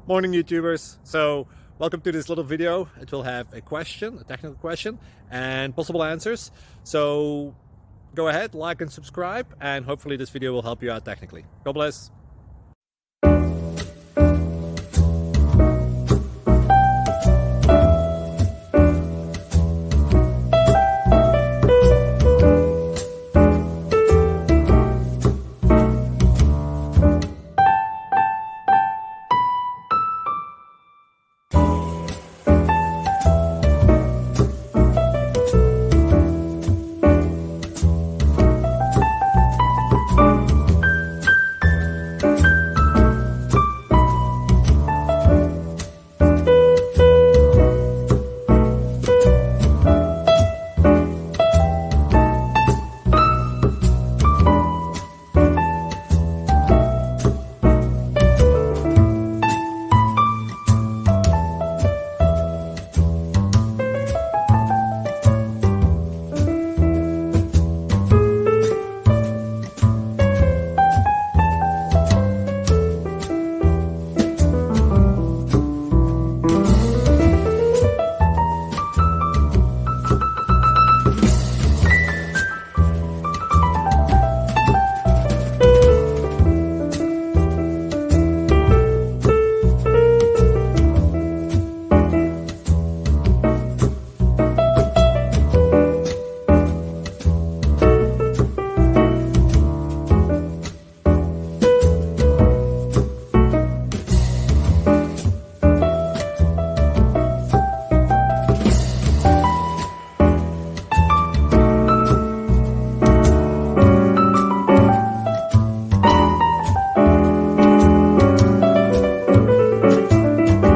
Morning YouTubers. So welcome to this little video. It will have a question, a technical question, and possible answers. So go ahead, like and subscribe, and hopefully this video will help you out technically. God bless.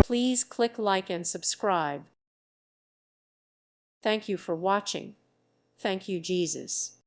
Please click like and subscribe. Thank you for watching. Thank you, Jesus.